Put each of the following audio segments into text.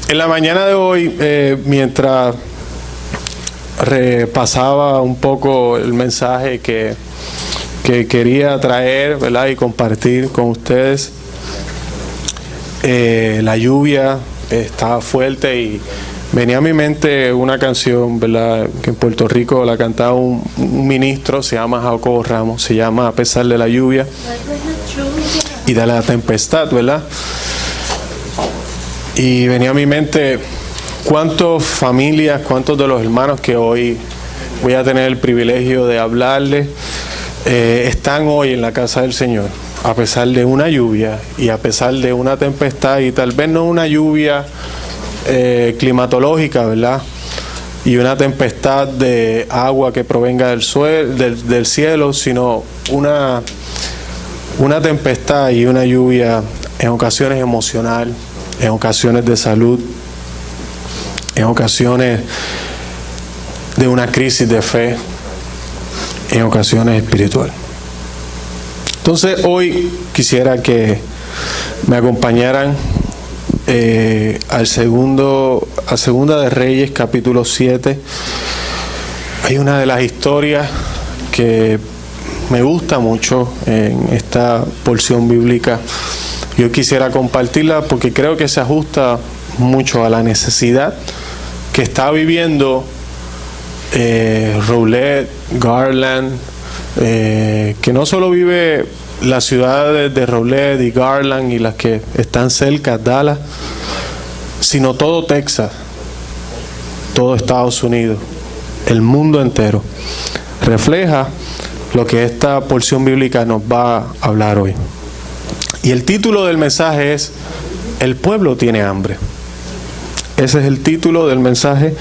En la mañana de hoy, mientras repasaba un poco el mensaje que quería traer, ¿verdad?, y compartir con ustedes, la lluvia estaba fuerte y venía a mi mente una canción, ¿verdad?, que en Puerto Rico la cantaba un ministro, se llama Jacobo Ramos, se llama A pesar de la lluvia y de la tempestad, ¿verdad? Y venía a mi mente cuántas familias, cuántos de los hermanos que hoy voy a tener el privilegio de hablarles, están hoy en la casa del Señor, a pesar de una lluvia y a pesar de una tempestad, y tal vez no una lluvia climatológica, ¿verdad?, y una tempestad de agua que provenga del cielo, sino una tempestad y una lluvia en ocasiones emocional, en ocasiones de salud, en ocasiones de una crisis de fe, en ocasiones espiritual. Entonces hoy quisiera que me acompañaran a Segunda de Reyes, capítulo 7. Hay una de las historias que me gusta mucho en esta porción bíblica. Yo quisiera compartirla porque creo que se ajusta mucho a la necesidad que está viviendo Rowlett, Garland, que no solo vive las ciudades de Rowlett y Garland y las que están cerca, Dallas, sino todo Texas, todo Estados Unidos, el mundo entero. Refleja lo que esta porción bíblica nos va a hablar hoy. Y el título del mensaje es El pueblo tiene hambre. Ese es el título del mensaje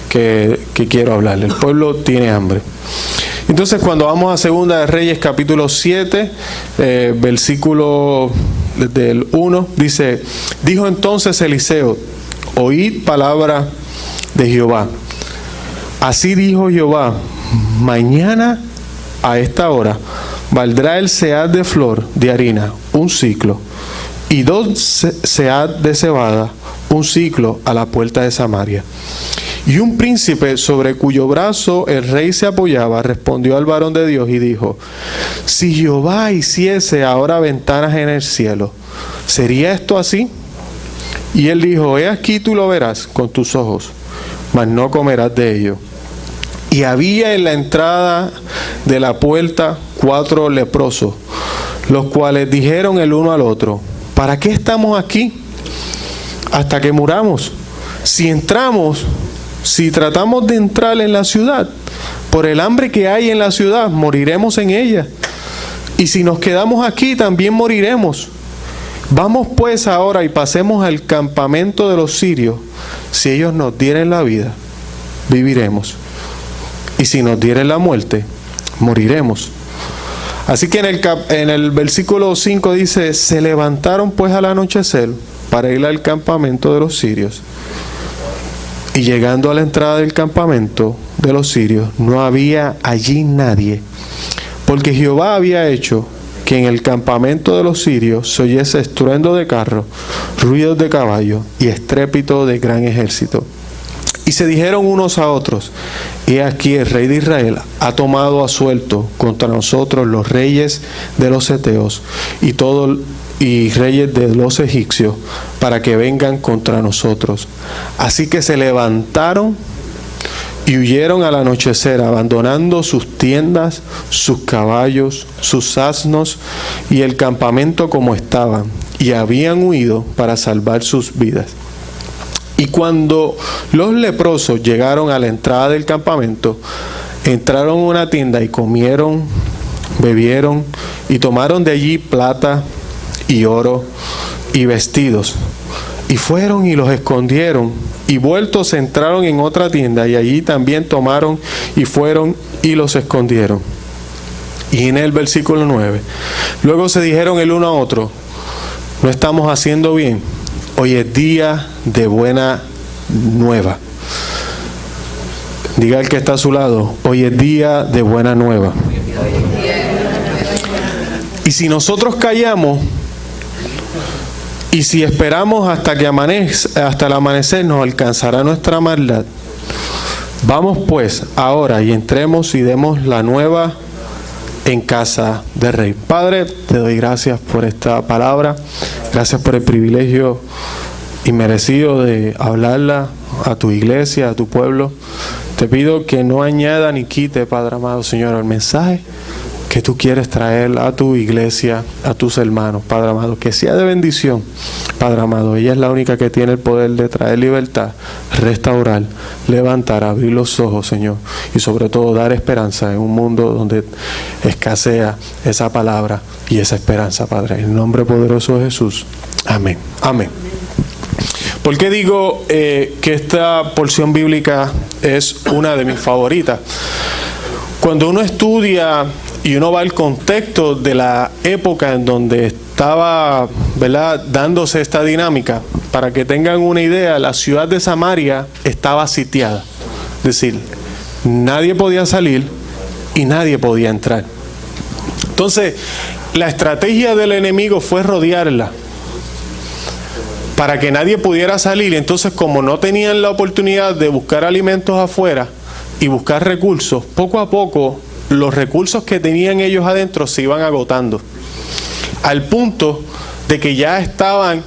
que quiero hablar. El pueblo tiene hambre. Entonces, cuando vamos a Segunda de Reyes, capítulo 7, versículo del 1, dice: dijo entonces Eliseo: oíd palabra de Jehová. Así dijo Jehová: mañana a esta hora valdrá el sead de flor de harina 1 siclo, y 2 sead de cebada 1 siclo a la puerta de Samaria. Y un príncipe sobre cuyo brazo el rey se apoyaba respondió al varón de Dios y dijo: si Jehová hiciese ahora ventanas en el cielo, ¿sería esto así? Y él dijo: he aquí tú lo verás con tus ojos, mas no comerás de ello. Y había en la entrada de la puerta 4 leprosos, los cuales dijeron el uno al otro: ¿para qué estamos aquí hasta que muramos? Si tratamos de entrar en la ciudad, por el hambre que hay en la ciudad, moriremos en ella. Y si nos quedamos aquí, también moriremos. Vamos pues ahora y pasemos al campamento de los sirios. Si ellos nos dieren la vida, viviremos. Y si nos dieren la muerte, moriremos. Así que en el versículo 5 dice: se levantaron pues al anochecer para ir al campamento de los sirios. Y llegando a la entrada del campamento de los sirios, no había allí nadie, porque Jehová había hecho que en el campamento de los sirios se oyese estruendo de carros, ruidos de caballos y estrépito de gran ejército. Y se dijeron unos a otros: he aquí el rey de Israel ha tomado a suelto contra nosotros los reyes de los heteos y reyes de los egipcios, para que vengan contra nosotros. Así que se levantaron y huyeron al anochecer, abandonando sus tiendas, sus caballos, sus asnos y el campamento como estaban, y habían huido para salvar sus vidas. Y cuando los leprosos llegaron a la entrada del campamento, entraron en una tienda y comieron, bebieron y tomaron de allí plata y oro y vestidos. Y fueron y los escondieron, y vueltos entraron en otra tienda y allí también tomaron y fueron y los escondieron. Y en el versículo 9, luego se dijeron el uno a otro: no estamos haciendo bien. Hoy es día de buena nueva. Diga el que está a su lado: hoy es día de buena nueva. Y si nosotros callamos, Y si esperamos hasta el amanecer, nos alcanzará nuestra maldad. Vamos pues ahora y entremos y demos la nueva en casa del Rey. Padre, te doy gracias por esta palabra. Gracias por el privilegio inmerecido de hablarla a tu iglesia, a tu pueblo. Te pido que no añada ni quite, Padre amado Señor, el mensaje que tú quieres traer a tu iglesia, a tus hermanos, Padre amado, que sea de bendición, Padre amado. Ella es la única que tiene el poder de traer libertad, restaurar, levantar, abrir los ojos, Señor, y sobre todo dar esperanza en un mundo donde escasea esa palabra y esa esperanza, Padre. En el nombre poderoso de Jesús. Amén. Amén. ¿Por qué digo que esta porción bíblica es una de mis favoritas? Cuando uno estudia y uno va al contexto de la época en donde estaba, ¿verdad?, dándose esta dinámica, para que tengan una idea, la ciudad de Samaria estaba sitiada. Es decir, nadie podía salir y nadie podía entrar. Entonces, la estrategia del enemigo fue rodearla para que nadie pudiera salir. Entonces, como no tenían la oportunidad de buscar alimentos afuera y buscar recursos, poco a poco los recursos que tenían ellos adentro se iban agotando, al punto de que ya estaban,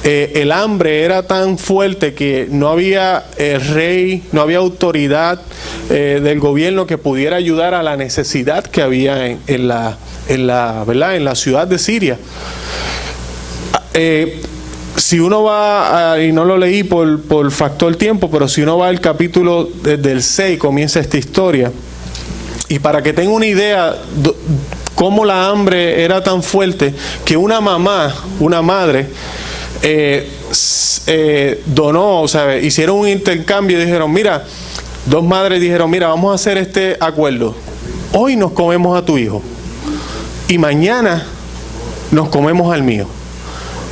el hambre era tan fuerte que no había rey, no había autoridad del gobierno que pudiera ayudar a la necesidad que había en la ciudad de Siria. Si uno va, y no lo leí por factor tiempo, pero si uno va al capítulo desde el 6, comienza esta historia. Y para que tenga una idea cómo la hambre era tan fuerte, que una madre, donó, o sea, hicieron un intercambio y dijeron, mira, dos madres dijeron, mira, vamos a hacer este acuerdo. Hoy nos comemos a tu hijo y mañana nos comemos al mío.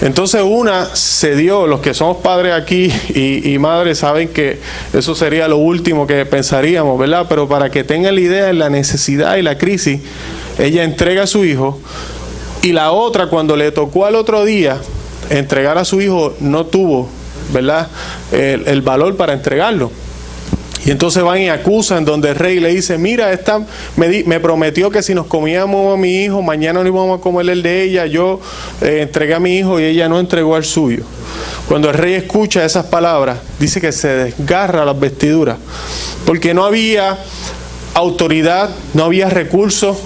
Entonces una se dio, los que somos padres aquí y madres saben que eso sería lo último que pensaríamos, ¿verdad? Pero para que tengan la idea de la necesidad y la crisis, ella entrega a su hijo, y la otra, cuando le tocó al otro día entregar a su hijo, no tuvo, ¿verdad?, el valor para entregarlo. Y entonces van y acusan, donde el rey le dice, mira, esta me prometió que si nos comíamos a mi hijo, mañana no íbamos a comer el de ella. Yo entregué a mi hijo y ella no entregó al suyo. Cuando el rey escucha esas palabras, dice que se desgarra las vestiduras, porque no había autoridad, no había recursos,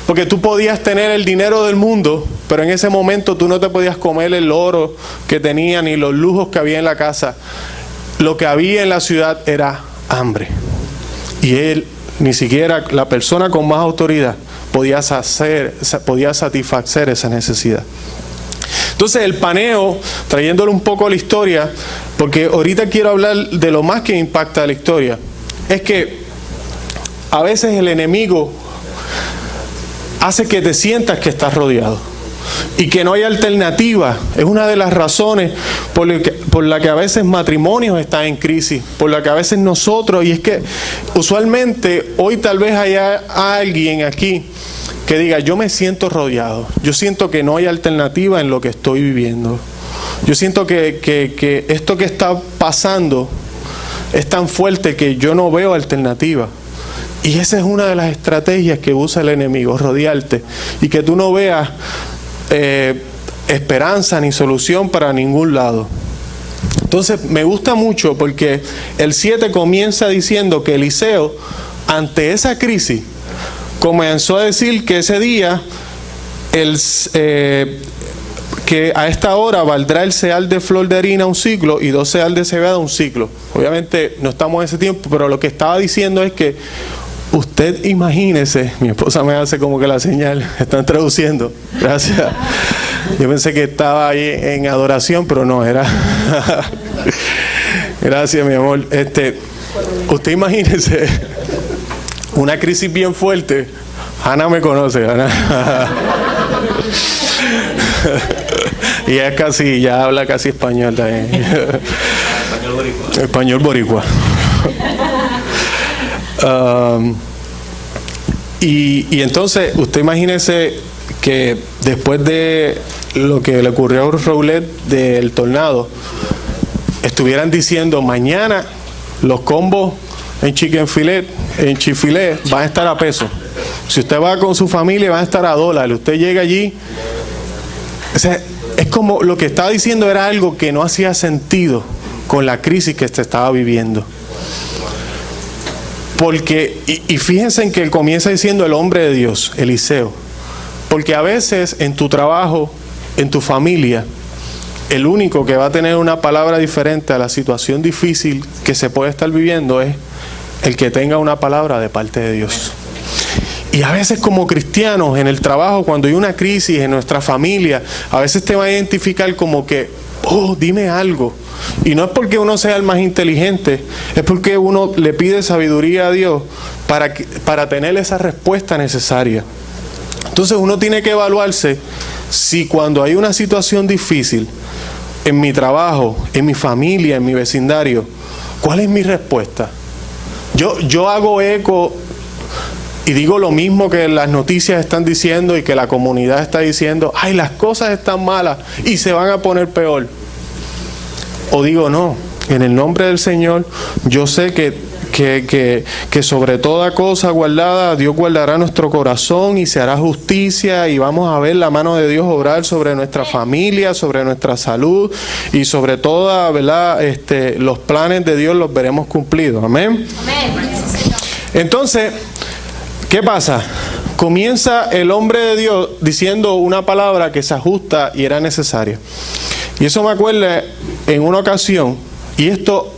porque tú podías tener el dinero del mundo, pero en ese momento tú no te podías comer el oro que tenía ni los lujos que había en la casa. Lo que había en la ciudad era hambre, y él, ni siquiera la persona con más autoridad, podía satisfacer esa necesidad. Entonces el paneo, trayéndole un poco a la historia, porque ahorita quiero hablar de lo más que impacta la historia, es que a veces el enemigo hace que te sientas que estás rodeado y que no hay alternativa. Es una de las razones por la que a veces matrimonios están en crisis, por la que a veces nosotros, y es que usualmente hoy tal vez haya alguien aquí que diga, yo me siento rodeado, yo siento que no hay alternativa en lo que estoy viviendo, yo siento que esto que está pasando es tan fuerte que yo no veo alternativa. Y esa es una de las estrategias que usa el enemigo, rodearte, y que tú no veas esperanza ni solución para ningún lado. Entonces me gusta mucho porque el 7 comienza diciendo que Eliseo, ante esa crisis, comenzó a decir que ese día que a esta hora valdrá el ceal de flor de harina un ciclo y 2 ceal de cebada un ciclo. Obviamente no estamos en ese tiempo, pero lo que estaba diciendo es que usted imagínese, mi esposa me hace como que la señal, están traduciendo, gracias. Yo pensé que estaba ahí en adoración, pero no, era. Gracias, mi amor. Usted imagínese una crisis bien fuerte. Ana me conoce, Ana. Y es casi, ya habla casi español también. Español boricua. Y entonces usted imagínese que después de lo que le ocurrió a Roulette del tornado, estuvieran diciendo mañana los combos en chicken filet, en chifilet, van a estar a peso. Si usted va con su familia, van a estar a $1. Usted llega allí. O sea, es como lo que estaba diciendo era algo que no hacía sentido con la crisis que se estaba viviendo. Porque, y fíjense en que él comienza diciendo el hombre de Dios, Eliseo. Porque a veces en tu trabajo, en tu familia, el único que va a tener una palabra diferente a la situación difícil que se puede estar viviendo es el que tenga una palabra de parte de Dios. Y a veces como cristianos en el trabajo, cuando hay una crisis en nuestra familia, a veces te va a identificar como que, oh, dime algo. Y no es porque uno sea el más inteligente, es porque uno le pide sabiduría a Dios para tener esa respuesta necesaria. Entonces uno tiene que evaluarse si cuando hay una situación difícil en mi trabajo, en mi familia, en mi vecindario, ¿cuál es mi respuesta? Yo hago eco y digo lo mismo que las noticias están diciendo y que la comunidad está diciendo, ay, las cosas están malas y se van a poner peor. O digo, no, en el nombre del Señor, yo sé que sobre toda cosa guardada, Dios guardará nuestro corazón y se hará justicia y vamos a ver la mano de Dios obrar sobre nuestra familia, sobre nuestra salud y sobre toda, ¿verdad? Los planes de Dios los veremos cumplidos. Amén. Amén. Entonces, ¿qué pasa? Comienza el hombre de Dios diciendo una palabra que se ajusta y era necesaria. Y eso me acuerda en una ocasión, y esto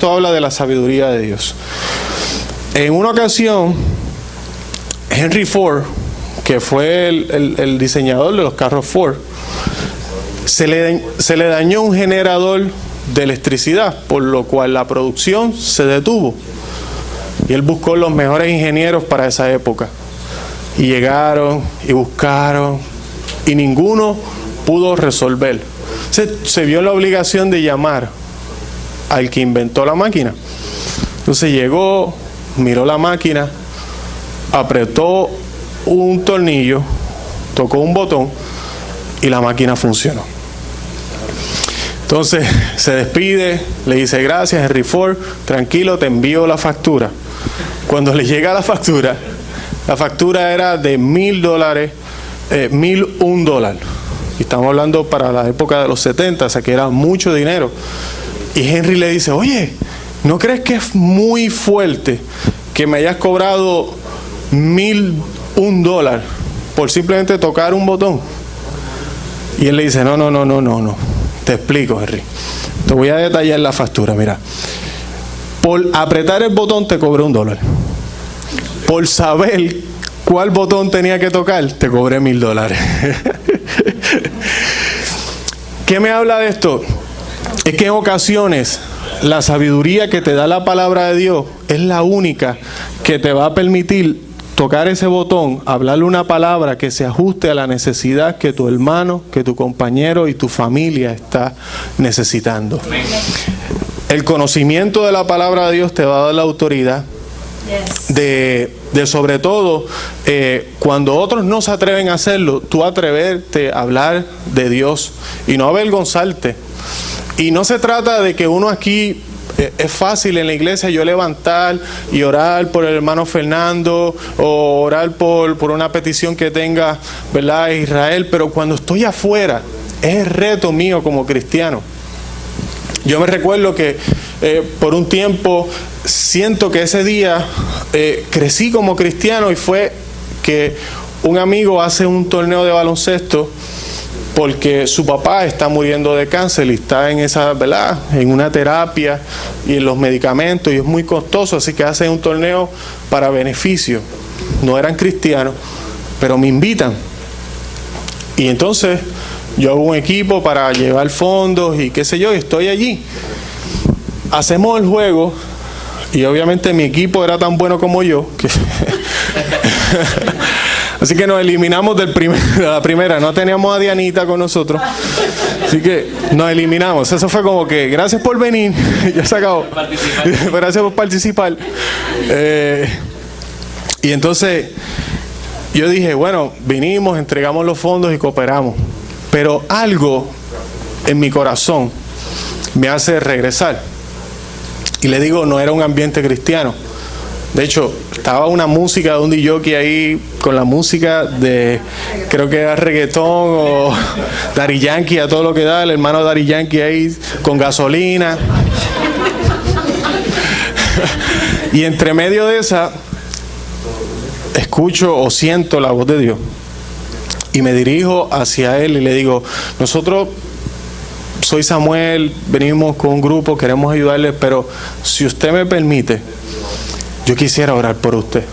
habla de la sabiduría de Dios. En una ocasión, Henry Ford, que fue el diseñador de los carros Ford, se le dañó un generador de electricidad, por lo cual la producción se detuvo. Y él buscó los mejores ingenieros para esa época. Y llegaron y buscaron y ninguno pudo resolver. Se vio la obligación de llamar al que inventó la máquina. Entonces llegó, miró la máquina, apretó un tornillo, tocó un botón y la máquina funcionó. Entonces se despide, le dice gracias Henry Ford, tranquilo, te envío la factura. Cuando le llega la factura era de $1,000, $1,001. Y estamos hablando para la época de los 70, o sea que era mucho dinero. Y Henry le dice, oye, ¿no crees que es muy fuerte que me hayas cobrado $1,001 por simplemente tocar un botón? Y él le dice, no. Te explico, Henry. Te voy a detallar la factura, mira. Por apretar el botón te cobré $1. Por saber cuál botón tenía que tocar, te cobré $1,000. ¿Qué me habla de esto? Es que en ocasiones la sabiduría que te da la palabra de Dios es la única que te va a permitir tocar ese botón, hablarle una palabra que se ajuste a la necesidad que tu hermano, que tu compañero y tu familia está necesitando. El conocimiento de la palabra de Dios te va a dar la autoridad de sobre todo cuando otros no se atreven a hacerlo, tú atreverte a hablar de Dios y no avergonzarte. Y no se trata de que uno aquí es fácil en la iglesia yo levantar y orar por el hermano Fernando o orar por una petición que tenga, ¿verdad?, Israel, pero cuando estoy afuera es el reto mío como cristiano. Yo me recuerdo que por un tiempo siento que ese día crecí como cristiano y fue que un amigo hace un torneo de baloncesto porque su papá está muriendo de cáncer y está en esa, ¿verdad?, en una terapia y en los medicamentos y es muy costoso, así que hace un torneo para beneficio. No eran cristianos, pero me invitan. Y entonces yo hago un equipo para llevar fondos y qué sé yo, y estoy allí. Hacemos el juego y obviamente mi equipo era tan bueno como yo que así que nos eliminamos de la primera. No teníamos a Dianita con nosotros, así que nos eliminamos. Eso fue como que gracias por venir, ya se acabó, gracias por participar. Y entonces yo dije, bueno, vinimos, entregamos los fondos y cooperamos. pero algo en mi corazón me hace regresar. Y le digo, no era un ambiente cristiano. De hecho, estaba una música de un DJ ahí con la música de, creo que era reggaetón o Daddy Yankee, a todo lo que da, el hermano Daddy Yankee ahí con gasolina. Y entre medio de esa, escucho o siento la voz de Dios. Y me dirijo hacia él y le digo, nosotros, soy Samuel, venimos con un grupo, queremos ayudarle, pero si usted me permite, yo quisiera orar por usted.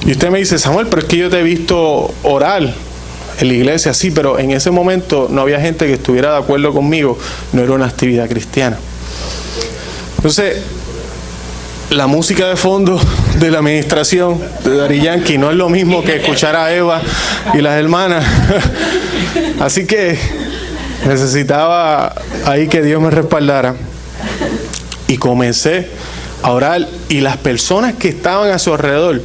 Y usted me dice, Samuel, pero es que yo te he visto orar en la iglesia, sí, pero en ese momento no había gente que estuviera de acuerdo conmigo, no era una actividad cristiana. Entonces, la música de fondo de la administración de Daddy Yankee no es lo mismo que escuchar a Eva y las hermanas. Así que necesitaba ahí que Dios me respaldara. Y comencé a orar, y las personas que estaban a su alrededor,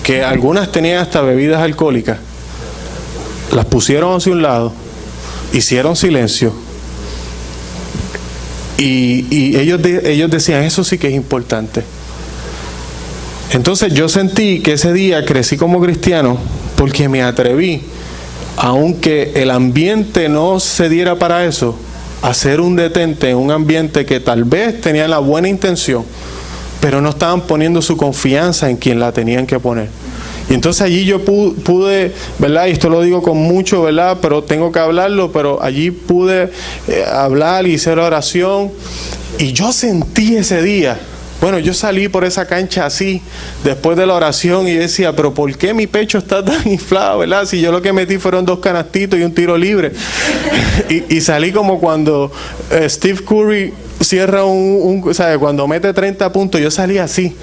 que algunas tenían hasta bebidas alcohólicas, las pusieron hacia un lado, hicieron silencio, y ellos decían, eso sí que es importante. Entonces yo sentí que ese día crecí como cristiano porque me atreví, aunque el ambiente no se diera para eso, a ser un detente en un ambiente que tal vez tenía la buena intención, pero no estaban poniendo su confianza en quien la tenían que poner. Y entonces allí yo pude, ¿verdad? Y esto lo digo con mucho, ¿verdad? Pero tengo que hablarlo, pero allí pude hablar y hacer oración. Y yo sentí ese día, bueno, yo salí por esa cancha así, después de la oración, y decía, pero ¿por qué mi pecho está tan inflado, verdad? Si yo lo que metí fueron 2 canastitos y un tiro libre. y salí como cuando Steve Curry cierra ¿sabe? Cuando mete 30 puntos, yo salí así,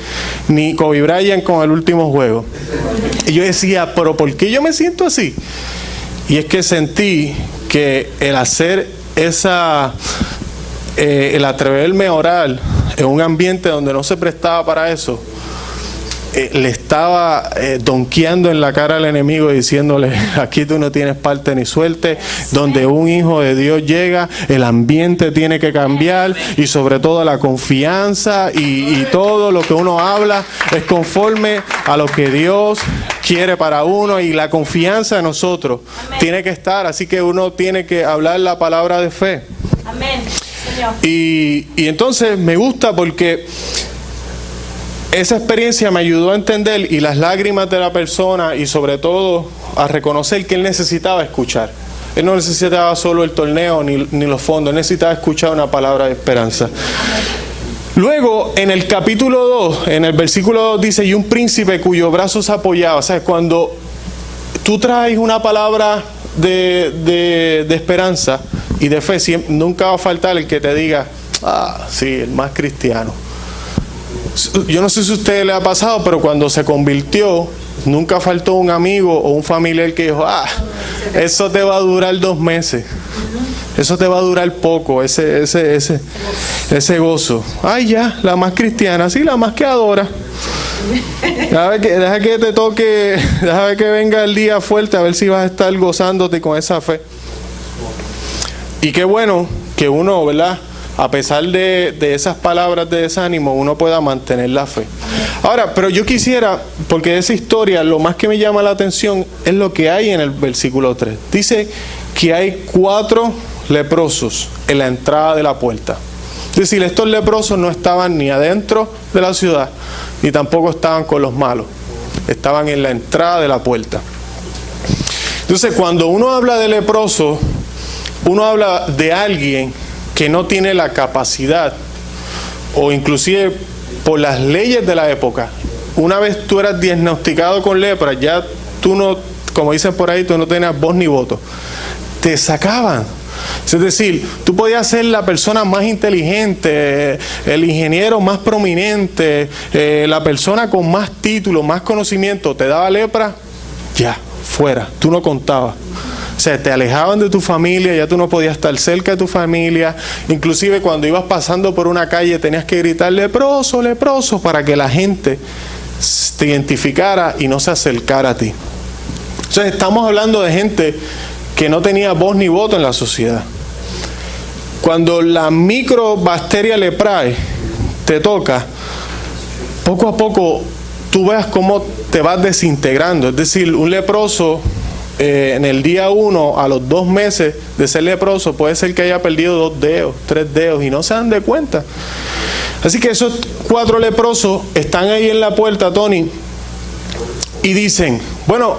ni Kobe Bryant con el último juego. Y yo decía, pero ¿por qué yo me siento así? Y es que sentí que el hacer el atreverme a orar en un ambiente donde no se prestaba para eso, le estaba donkeando en la cara al enemigo, diciéndole, aquí tú no tienes parte ni suerte. Donde un hijo de Dios llega, el ambiente tiene que cambiar, y sobre todo la confianza y todo lo que uno habla es conforme a lo que Dios quiere para uno, y la confianza en nosotros tiene que estar. Así que uno tiene que hablar la palabra de fe. Amén, Señor. Y entonces me gusta porque esa experiencia me ayudó a entender, y las lágrimas de la persona, y sobre todo a reconocer que él necesitaba escuchar. Él no necesitaba solo el torneo ni los fondos, él necesitaba escuchar una palabra de esperanza. Luego, en el capítulo 2, en el versículo 2 dice, y un príncipe cuyo brazo se apoyaba. O sea, cuando tú traes una palabra de esperanza y de fe, nunca va a faltar el que te diga, sí, el más cristiano. Yo no sé si a usted le ha pasado, pero cuando se convirtió, nunca faltó un amigo o un familiar que dijo, eso te va a durar 2 meses. Eso te va a durar poco, ese gozo. Ya, la más cristiana, sí, la más que adora. Deja que te toque, deja que venga el día fuerte, a ver si vas a estar gozándote con esa fe. Y qué bueno que uno, ¿verdad?, a pesar de esas palabras de desánimo, uno pueda mantener la fe. Ahora, pero yo quisiera, porque de esa historia, lo más que me llama la atención es lo que hay en el versículo 3. Dice que hay 4 leprosos en la entrada de la puerta. Es decir, estos leprosos no estaban ni adentro de la ciudad, ni tampoco estaban con los malos. Estaban en la entrada de la puerta. Entonces, cuando uno habla de leproso, uno habla de alguien que no tiene la capacidad, o inclusive por las leyes de la época, una vez tú eras diagnosticado con lepra, ya tú no, como dicen por ahí, tú no tenías voz ni voto. Te sacaban. Es decir, tú podías ser la persona más inteligente, el ingeniero más prominente, la persona con más títulos, más conocimiento, te daba lepra, ya, fuera, tú no contabas. O sea, te alejaban de tu familia, ya tú no podías estar cerca de tu familia. Inclusive cuando ibas pasando por una calle tenías que gritar leproso, leproso, para que la gente te identificara y no se acercara a ti. Entonces estamos hablando de gente que no tenía voz ni voto en la sociedad. Cuando la microbacteria leprae te toca, poco a poco tú ves cómo te vas desintegrando. Es decir, un leproso en el día 1, a los 2 meses de ser leproso, puede ser que haya perdido 2 dedos, 3 dedos y no se dan de cuenta. Así que esos 4 leprosos están ahí en la puerta, Tony, y dicen, bueno,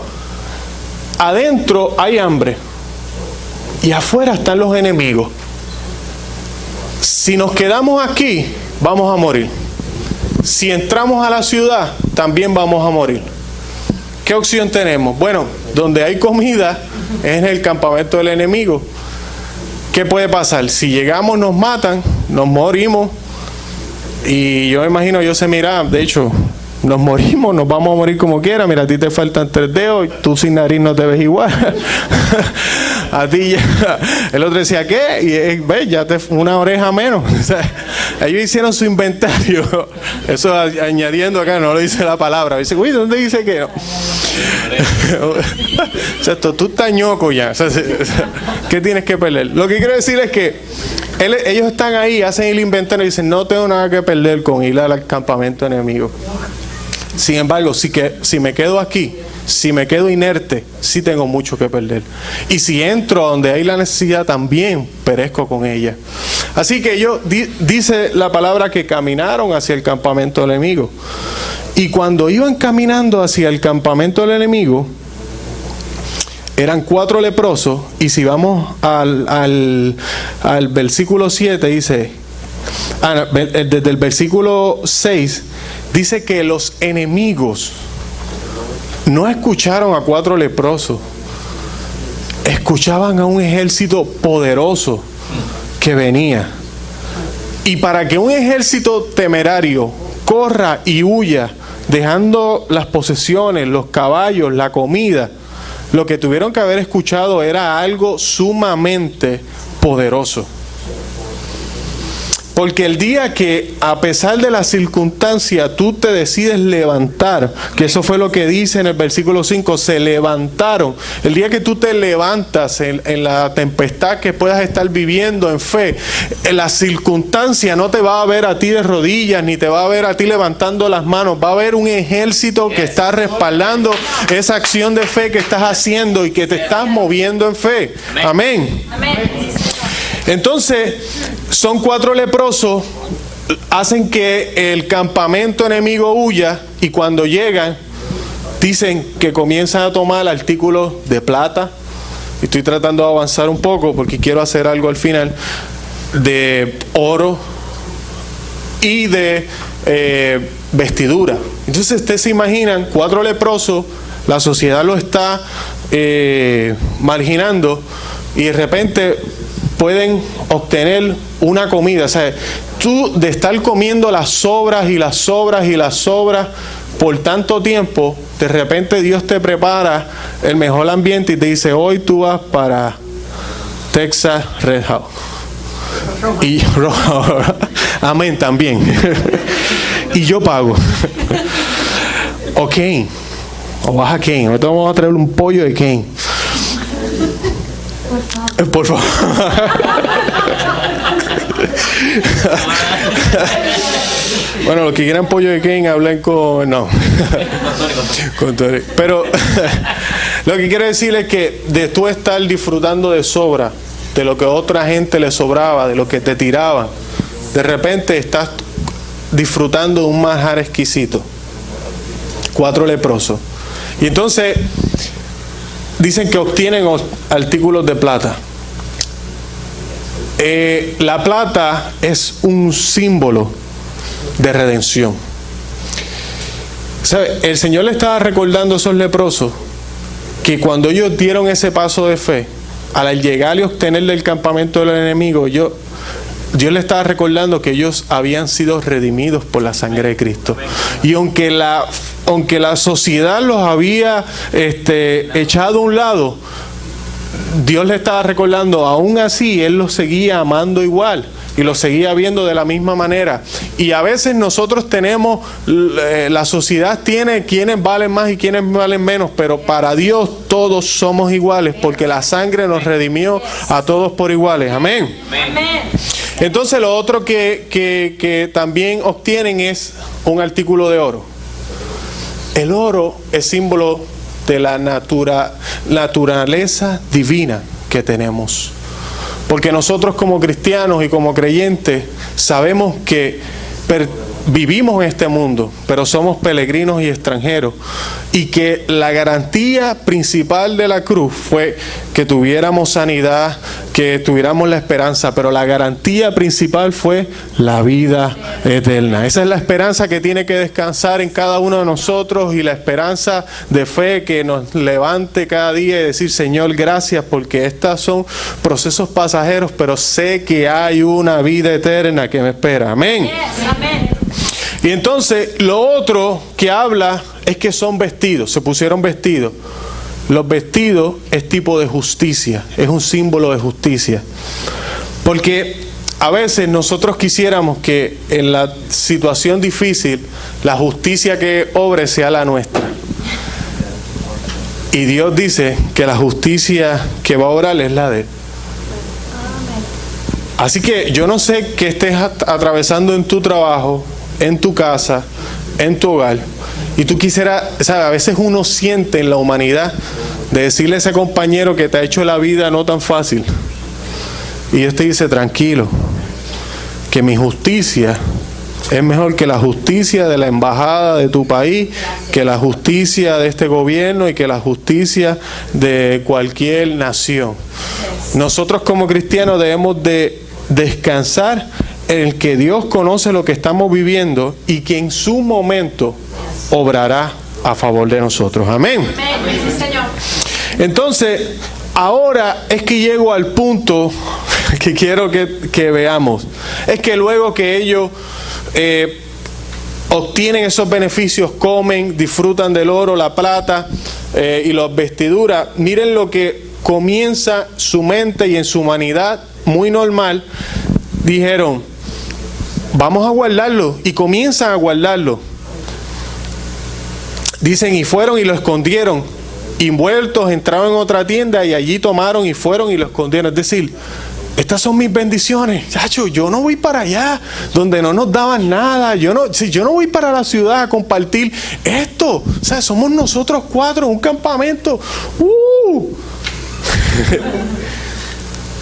adentro hay hambre y afuera están los enemigos. Si nos quedamos aquí, vamos a morir. Si entramos a la ciudad, también vamos a morir. ¿Qué opción tenemos? Bueno, donde hay comida es en el campamento del enemigo. ¿Qué puede pasar? Si llegamos, nos matan, nos morimos. Y yo me imagino, yo sé, mira, de hecho, nos morimos, nos vamos a morir como quiera. Mira, a ti te faltan 3 dedos, tú sin nariz no te ves igual. A ti ya. El otro decía, ¿qué? Y ves, ya una oreja menos. O sea, ellos hicieron su inventario. Eso añadiendo acá, no lo dice la palabra. Dice, uy, ¿dónde dice que no? O sea, tú estás ñoco ya. O sea, ¿qué tienes que perder? Lo que quiero decir es que ellos están ahí, hacen el inventario y dicen, no tengo nada que perder con ir al campamento enemigo. Sin embargo, si me quedo aquí, si me quedo inerte, sí tengo mucho que perder. Y si entro donde hay la necesidad, también perezco con ella. Así que dice la palabra que caminaron hacia el campamento del enemigo. Y cuando iban caminando hacia el campamento del enemigo, eran 4 leprosos. Y si vamos al versículo 7, dice, desde el versículo 6, dice que los enemigos no escucharon a 4 leprosos, escuchaban a un ejército poderoso que venía. Y para que un ejército temerario corra y huya, dejando las posesiones, los caballos, la comida, lo que tuvieron que haber escuchado era algo sumamente poderoso. Porque el día que, a pesar de la circunstancia, tú te decides levantar, que eso fue lo que dice en el versículo 5, se levantaron. El día que tú te levantas en la tempestad que puedas estar viviendo en fe, en la circunstancia no te va a ver a ti de rodillas, ni te va a ver a ti levantando las manos. Va a haber un ejército que está respaldando esa acción de fe que estás haciendo y que te estás moviendo en fe. Amén. Entonces, son 4 leprosos, hacen que el campamento enemigo huya, y cuando llegan, dicen que comienzan a tomar artículos de plata. Estoy tratando de avanzar un poco porque quiero hacer algo al final, de oro y de vestidura. Entonces ustedes se imaginan, 4 leprosos, la sociedad lo está marginando, y de repente pueden obtener una comida. O sea, tú de estar comiendo las sobras y las sobras y las sobras por tanto tiempo, de repente Dios te prepara el mejor ambiente y te dice, hoy tú vas para Texas Red House. Y amén también. Y yo pago. O Kane. O vas a Kane. Ahorita vamos a traer un pollo de Kane. Por favor. Bueno, los que quieran pollo de Kane, hablen con... No. Con Tony. Pero lo que quiero decir es que de tú estar disfrutando de sobra, de lo que a otra gente le sobraba, de lo que te tiraban, de repente estás disfrutando de un manjar exquisito. 4 leprosos. Y entonces dicen que obtienen artículos de plata. La plata es un símbolo de redención. ¿Sabe? El Señor le estaba recordando a esos leprosos que cuando ellos dieron ese paso de fe, al llegar y obtener del campamento del enemigo, Dios le estaba recordando que ellos habían sido redimidos por la sangre de Cristo. Y aunque la sociedad los había echado a un lado, Dios le estaba recordando, aún así Él los seguía amando igual. y lo seguía viendo de la misma manera. Y a veces nosotros tenemos, la sociedad tiene quienes valen más y quienes valen menos, pero para Dios todos somos iguales, porque la sangre nos redimió a todos por iguales. Amén. Amén. Entonces lo otro que también obtienen es un artículo de oro. El oro es símbolo de la naturaleza divina que tenemos. Porque nosotros como cristianos y como creyentes sabemos que vivimos en este mundo, pero somos peregrinos y extranjeros. Y que la garantía principal de la cruz fue que tuviéramos sanidad, que tuviéramos la esperanza, pero la garantía principal fue la vida eterna. Esa es la esperanza que tiene que descansar en cada uno de nosotros, y la esperanza de fe que nos levante cada día y decir: Señor, gracias, porque estos son procesos pasajeros, pero sé que hay una vida eterna que me espera. Amén. Yes, amén. Y entonces lo otro que habla es que son vestidos, se pusieron vestidos. Los vestidos es tipo de justicia, es un símbolo de justicia. Porque a veces nosotros quisiéramos que en la situación difícil la justicia que obre sea la nuestra. Y Dios dice que la justicia que va a obrar es la de Él. Así que yo no sé qué estés atravesando en tu trabajo, en tu casa, en tu hogar, y tú quisieras, ¿sabes? A veces uno siente en la humanidad de decirle a ese compañero que te ha hecho la vida no tan fácil, y Dios te dice: tranquilo, que mi justicia es mejor que la justicia de la embajada de tu país, que la justicia de este gobierno y que la justicia de cualquier nación. Nosotros como cristianos debemos de descansar en el que Dios conoce lo que estamos viviendo y que en su momento obrará a favor de nosotros. Amén. Amén. Sí, Señor. Entonces, ahora es que llego al punto que quiero que veamos. Es que luego que ellos obtienen esos beneficios, comen, disfrutan del oro, la plata y las vestiduras, miren lo que comienza su mente y en su humanidad muy normal. Dijeron: vamos a guardarlo, y comienzan a guardarlo. Dicen: y fueron y lo escondieron, envueltos, entraron en otra tienda y allí tomaron y fueron y lo escondieron. Es decir, estas son mis bendiciones, chacho. Yo no voy para allá donde no nos daban nada. Yo no voy para la ciudad a compartir esto. O sea, somos nosotros cuatro, un campamento.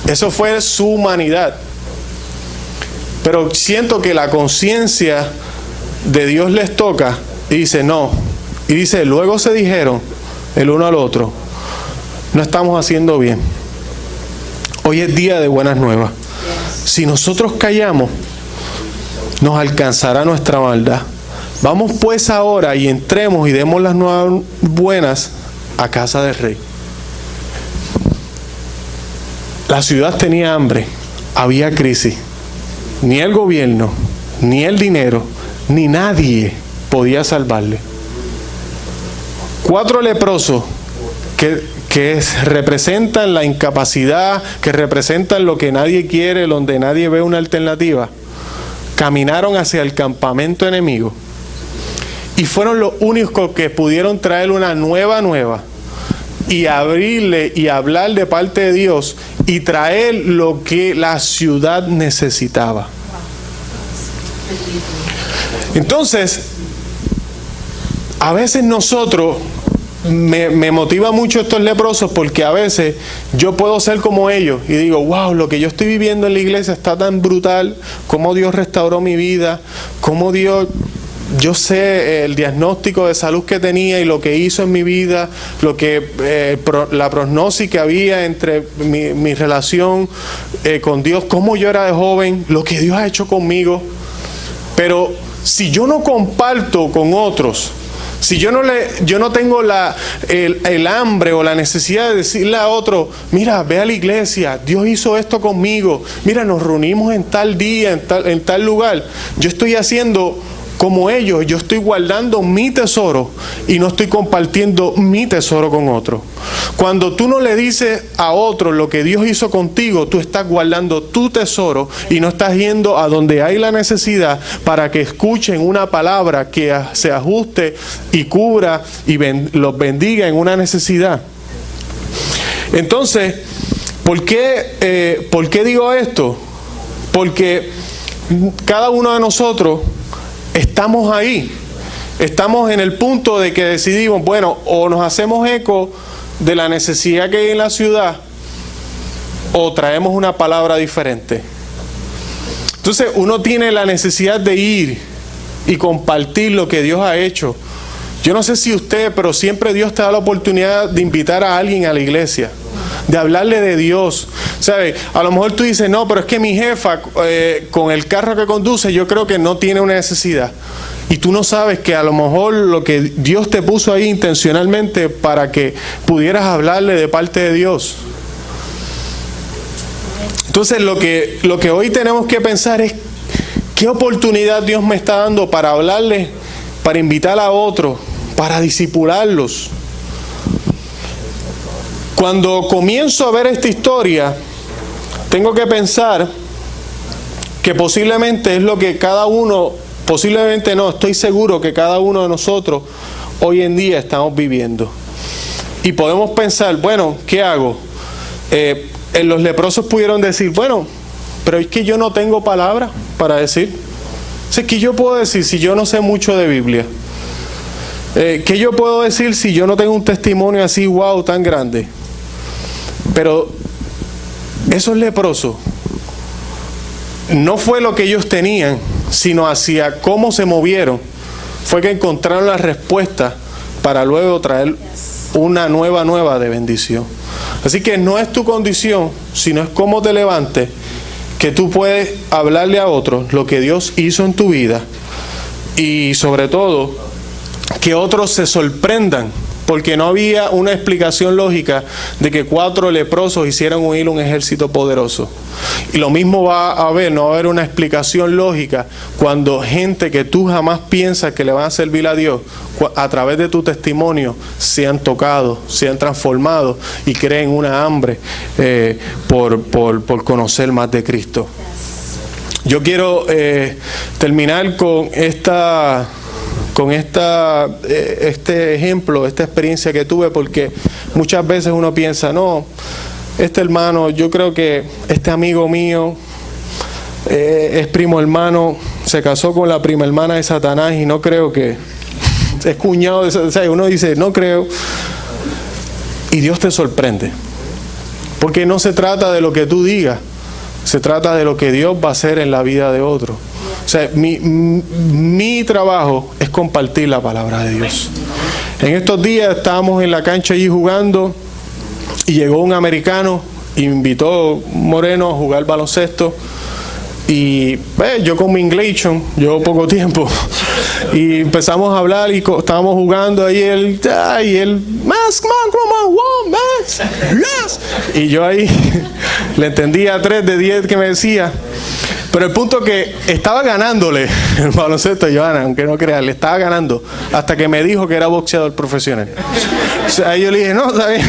Eso fue su humanidad. Pero siento que la conciencia de Dios les toca y dice: no. Y dice: luego se dijeron el uno al otro: no estamos haciendo bien. Hoy es día de buenas nuevas. Si nosotros callamos, nos alcanzará nuestra maldad. Vamos pues ahora y entremos y demos las nuevas buenas a casa del rey. La ciudad tenía hambre, había crisis. Ni el gobierno, ni el dinero, ni nadie podía salvarle. 4 leprosos que representan la incapacidad, que representan lo que nadie quiere, donde nadie ve una alternativa, caminaron hacia el campamento enemigo y fueron los únicos que pudieron traer una nueva y abrirle y hablar de parte de Dios y traer lo que la ciudad necesitaba. Entonces, a veces nosotros, me motiva mucho estos leprosos, porque a veces yo puedo ser como ellos y digo: wow, lo que yo estoy viviendo en la iglesia está tan brutal, cómo Dios restauró mi vida, cómo Dios... Yo sé el diagnóstico de salud que tenía y lo que hizo en mi vida, lo que la prognosis que había entre mi relación con Dios, cómo yo era de joven, lo que Dios ha hecho conmigo. Pero si yo no comparto con otros, si yo no tengo el hambre o la necesidad de decirle a otro: mira, ve a la iglesia, Dios hizo esto conmigo, mira, nos reunimos en tal día, en tal lugar, yo estoy haciendo como ellos, yo estoy guardando mi tesoro y no estoy compartiendo mi tesoro con otro. Cuando tú no le dices a otro lo que Dios hizo contigo, tú estás guardando tu tesoro y no estás yendo a donde hay la necesidad para que escuchen una palabra que se ajuste y cubra y los bendiga en una necesidad. Entonces, ¿por qué digo esto? Porque cada uno de nosotros estamos ahí. Estamos en el punto de que decidimos, bueno, o nos hacemos eco de la necesidad que hay en la ciudad, o traemos una palabra diferente. Entonces, uno tiene la necesidad de ir y compartir lo que Dios ha hecho. Yo no sé si usted, pero siempre Dios te da la oportunidad de invitar a alguien a la iglesia, de hablarle de Dios. ¿Sabe? A lo mejor tú dices, no, pero es que mi jefa con el carro que conduce, yo creo que no tiene una necesidad. Y tú no sabes que a lo mejor lo que Dios te puso ahí intencionalmente para que pudieras hablarle de parte de Dios. Entonces lo que hoy tenemos que pensar es, ¿qué oportunidad Dios me está dando para hablarle, para invitar a otros, para discipularlos? Cuando comienzo a ver esta historia, tengo que pensar que posiblemente es lo que cada uno, posiblemente no, estoy seguro que cada uno de nosotros hoy en día estamos viviendo. Y podemos pensar, bueno, ¿qué hago? Los leprosos pudieron decir, bueno, pero es que yo no tengo palabra para decir. O sea, ¿qué yo puedo decir si yo no sé mucho de Biblia? ¿Qué yo puedo decir si yo no tengo un testimonio así, wow, tan grande? Pero esos leprosos, no fue lo que ellos tenían, sino hacia cómo se movieron. Fue que encontraron la respuesta para luego traer una nueva de bendición. Así que no es tu condición, sino es cómo te levantes, que tú puedes hablarle a otros lo que Dios hizo en tu vida. Y sobre todo, que otros se sorprendan, porque no había una explicación lógica de que 4 leprosos hicieran huir un ejército poderoso. Y lo mismo va a haber, no va a haber una explicación lógica cuando gente que tú jamás piensas que le van a servir a Dios, a través de tu testimonio, sean tocados, sean transformados y creen una hambre por conocer más de Cristo. Yo quiero terminar con este ejemplo, esta experiencia que tuve, porque muchas veces uno piensa, no, este hermano, yo creo que este amigo mío es primo hermano, se casó con la prima hermana de Satanás y no creo que es cuñado de Satanás. O sea, uno dice, no creo, y Dios te sorprende, porque no se trata de lo que tú digas, se trata de lo que Dios va a hacer en la vida de otro. O sea, mi trabajo es compartir la palabra de Dios. En estos días estábamos en la cancha allí jugando y llegó un americano y me invitó, un moreno, a jugar baloncesto. Y yo con mi inglés, llevo poco tiempo, y empezamos a hablar y estábamos jugando ahí, más, y yo ahí le entendía 3 de 10 que me decía. Pero el punto que estaba ganándole el baloncesto a Johanna, aunque no crean, le estaba ganando, hasta que me dijo que era boxeador profesional. O sea, yo le dije, no, está bien.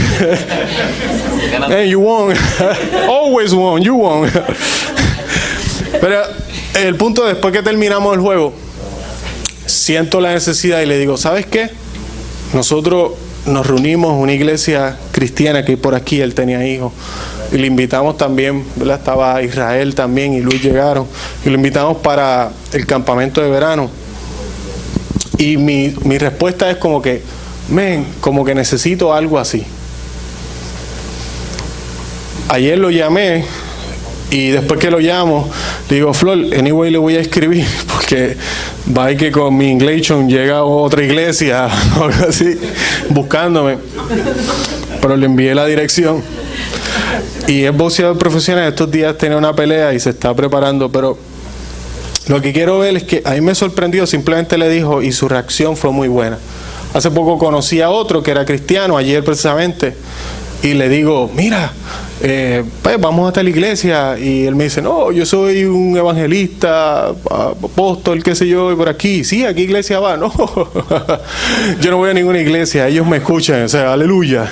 Hey, you won. Always won, you won. Pero el punto, después que terminamos el juego, siento la necesidad y le digo, ¿sabes qué? Nosotros nos reunimos en una iglesia cristiana que hay por aquí, él tenía hijos, y le invitamos también, ¿verdad? Estaba Israel también y Luis llegaron, y lo invitamos para el campamento de verano. Y mi respuesta es como que, como que necesito algo así. Ayer lo llamé, y después que lo llamo, le digo, Flor, anyway le voy a escribir, porque va a que con mi inglés llega a otra iglesia, o algo así, buscándome. Pero le envié la dirección. Y es boxeador profesional, estos días tiene una pelea y se está preparando, pero lo que quiero ver es que a mí me sorprendió, simplemente le dijo, y su reacción fue muy buena. Hace poco conocí a otro que era cristiano, ayer precisamente, y le digo, mira, pues vamos hasta la iglesia, y él me dice, no, yo soy un evangelista, apóstol, qué sé yo, y por aquí, sí, ¿a qué iglesia va? No, yo no voy a ninguna iglesia, ellos me escuchan, o sea, aleluya.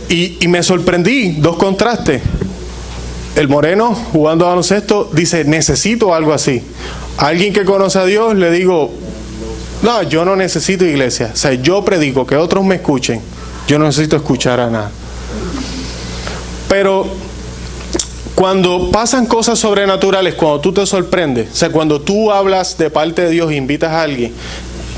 Y me sorprendí, dos contrastes. El moreno, jugando a baloncesto, dice, necesito algo así. Alguien que conoce a Dios, le digo, no, yo no necesito iglesia, o sea, yo predico, que otros me escuchen, yo no necesito escuchar a nada. Pero cuando pasan cosas sobrenaturales, cuando tú te sorprendes, o sea, cuando tú hablas de parte de Dios e invitas a alguien,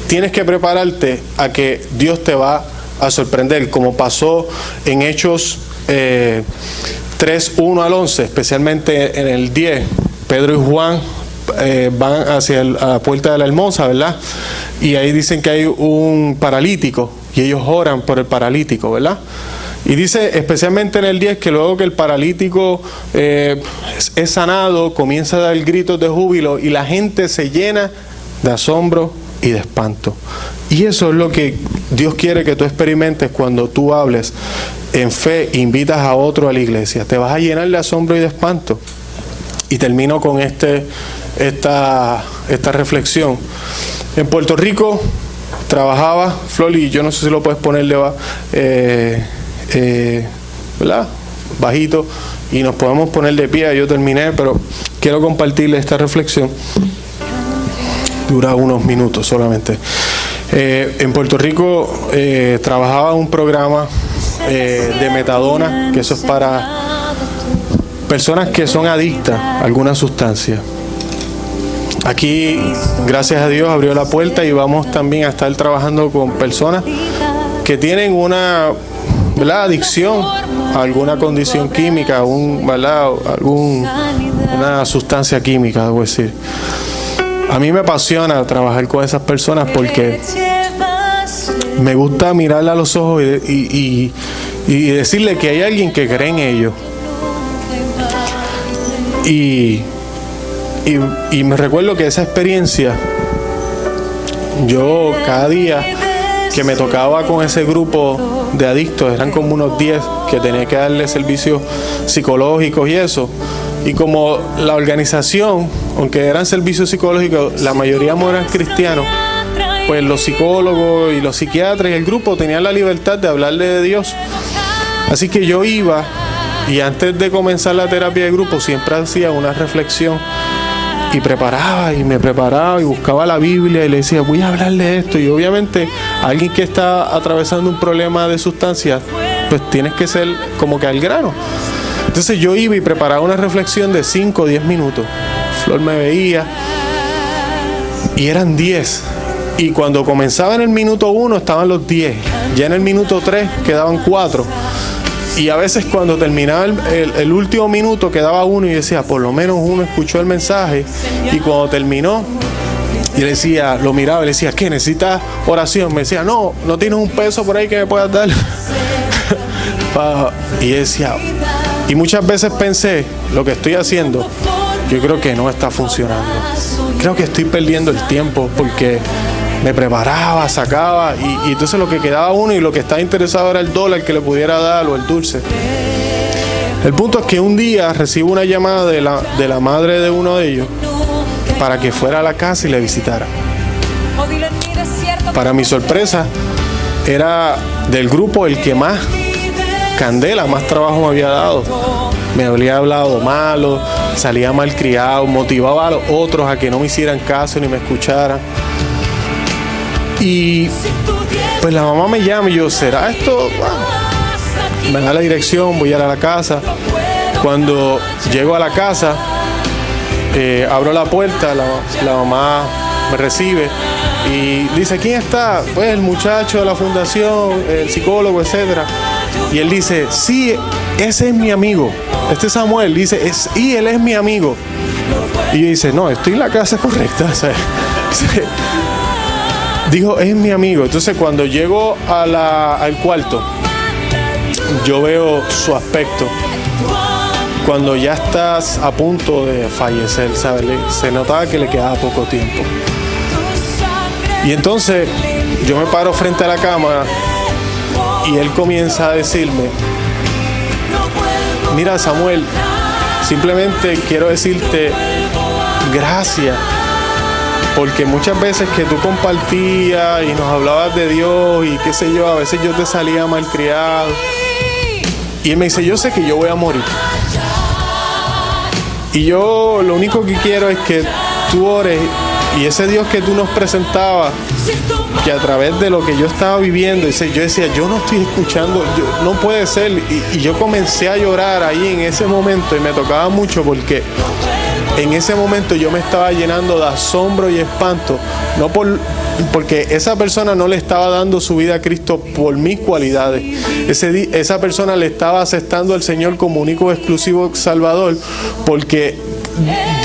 tienes que prepararte a que Dios te va a sorprender, como pasó en Hechos 3, 1 al 11, especialmente en el 10. Pedro y Juan van hacia la puerta de la Hermosa, ¿verdad? Y ahí dicen que hay un paralítico y ellos oran por el paralítico, ¿verdad? Y dice especialmente en el 10 que luego que el paralítico es sanado, comienza a dar gritos de júbilo y la gente se llena de asombro y de espanto. Y eso es lo que Dios quiere que tú experimentes cuando tú hables en fe, invitas a otro a la iglesia. Te vas a llenar de asombro y de espanto. Y termino con esta reflexión. En Puerto Rico trabajaba, Flori, yo no sé si lo puedes poner ¿verdad? Bajito, y nos podemos poner de pie. Yo terminé, pero quiero compartirle esta reflexión. Dura unos minutos solamente. En Puerto Rico trabajaba un programa de metadona, que eso es para personas que son adictas a alguna sustancia. Aquí, gracias a Dios, abrió la puerta y vamos también a estar trabajando con personas que tienen una, ¿verdad?, adicción a alguna condición química, una sustancia química, debo decir. A mí me apasiona trabajar con esas personas porque me gusta mirarle a los ojos y decirle que hay alguien que cree en ellos. Y me recuerdo que esa experiencia, yo cada día que me tocaba con ese grupo de adictos, eran como unos 10 que tenía que darle servicios psicológicos y eso. Y como la organización, aunque eran servicios psicológicos, la mayoría eran cristianos, pues los psicólogos y los psiquiatras y el grupo tenían la libertad de hablarle de Dios. Así que yo iba y antes de comenzar la terapia de grupo siempre hacía una reflexión y me preparaba y buscaba la Biblia y le decía, voy a hablarle de esto. Y obviamente alguien que está atravesando un problema de sustancias, pues tienes que ser como que al grano. Entonces yo iba y preparaba una reflexión de 5 o 10 minutos. Flor me veía y eran 10. Y cuando comenzaba en el minuto 1 estaban los 10. Ya en el minuto 3 quedaban 4. Y a veces cuando terminaba el último minuto quedaba uno y decía, por lo menos uno escuchó el mensaje. Y cuando terminó, y le decía, lo miraba y le decía, ¿qué? ¿Necesitas oración? Me decía, no tienes un peso por ahí que me puedas dar. Y decía, y muchas veces pensé, lo que estoy haciendo, yo creo que no está funcionando. Creo que estoy perdiendo el tiempo porque me preparaba, sacaba, y entonces lo que quedaba uno y lo que estaba interesado era el dólar que le pudiera dar o el dulce. El punto es que un día recibo una llamada de la madre de uno de ellos para que fuera a la casa y le visitara. Para mi sorpresa, era del grupo el que más candela, más trabajo me había dado. Me había hablado malo, salía malcriado, motivaba a los otros a que no me hicieran caso ni me escucharan. Y pues la mamá me llama y yo, ¿será esto? Me da la dirección, voy a ir a la casa. Cuando llego a la casa, abro la puerta, la mamá me recibe y dice, ¿quién está? Pues el muchacho de la fundación, el psicólogo, etcétera. Y él dice, sí, ese es mi amigo. Este Samuel dice, y él es mi amigo. Y yo dice, no, estoy en la casa correcta. O sea, dijo, es mi amigo. Entonces cuando llego al cuarto, yo veo su aspecto. Cuando ya estás a punto de fallecer, ¿sabes? Se notaba que le quedaba poco tiempo. Y entonces yo me paro frente a la cama Y él comienza a decirme: mira, Samuel, simplemente quiero decirte gracias, porque muchas veces que tú compartías y nos hablabas de Dios y qué sé yo, a veces yo te salía malcriado. Y él me dice: yo sé que yo voy a morir, y yo lo único que quiero es que tú ores, y ese Dios que tú nos presentabas, que a través de lo que yo estaba viviendo, yo decía: yo no estoy escuchando, no puede ser. Y yo comencé a llorar ahí en ese momento, y me tocaba mucho porque en ese momento yo me estaba llenando de asombro y espanto, no porque esa persona no le estaba dando su vida a Cristo por mis cualidades. Esa persona le estaba aceptando al Señor como único exclusivo Salvador, porque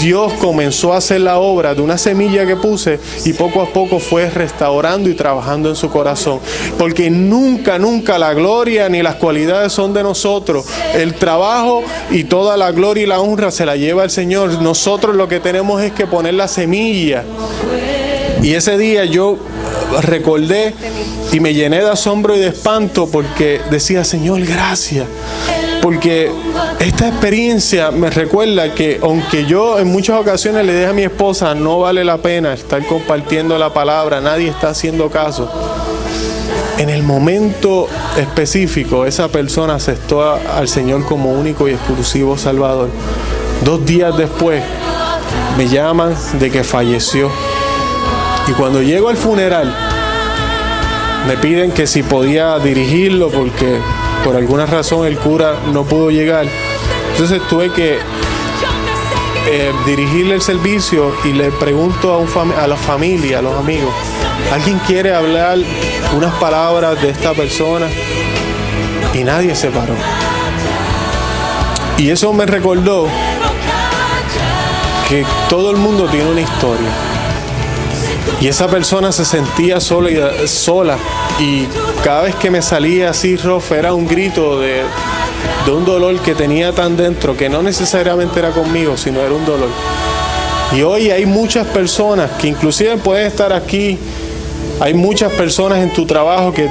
Dios comenzó a hacer la obra de una semilla que puse, y poco a poco fue restaurando y trabajando en su corazón. Porque nunca la gloria ni las cualidades son de nosotros. El trabajo y toda la gloria y la honra se la lleva el Señor. Nosotros lo que tenemos es que poner la semilla. Y ese día yo recordé y me llené de asombro y de espanto, porque decía: Señor, gracias. Porque esta experiencia me recuerda que aunque yo en muchas ocasiones le dije a mi esposa: no vale la pena estar compartiendo la palabra, nadie está haciendo caso, en el momento específico esa persona aceptó al Señor como único y exclusivo Salvador. 2 días después me llaman de que falleció. Y cuando llego al funeral, me piden que si podía dirigirlo, porque por alguna razón el cura no pudo llegar. Entonces tuve que dirigirle el servicio, y le pregunto a la familia, a los amigos: ¿alguien quiere hablar unas palabras de esta persona? Y nadie se paró. Y eso me recordó que todo el mundo tiene una historia. Y esa persona se sentía sola, y cada vez que me salía así, Rof, era un grito de un dolor que tenía tan dentro, que no necesariamente era conmigo, sino era un dolor. Y hoy hay muchas personas que inclusive pueden estar aquí, hay muchas personas en tu trabajo que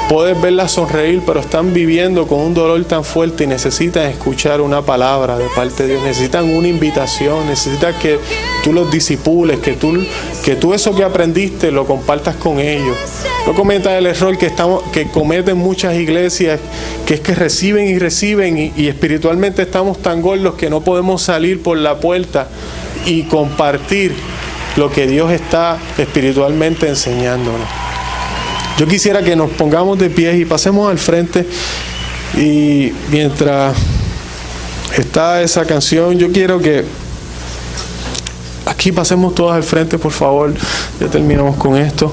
puedes verlas sonreír, pero están viviendo con un dolor tan fuerte y necesitan escuchar una palabra de parte de Dios, necesitan una invitación, necesitan que tú los disipules, que tú eso que aprendiste lo compartas con ellos. No cometas el error que cometen muchas iglesias, que es que reciben y espiritualmente estamos tan gordos que no podemos salir por la puerta y compartir lo que Dios está espiritualmente enseñándonos. Yo quisiera que nos pongamos de pie y pasemos al frente, y mientras está esa canción, yo quiero que aquí pasemos todos al frente, por favor. Ya terminamos con esto.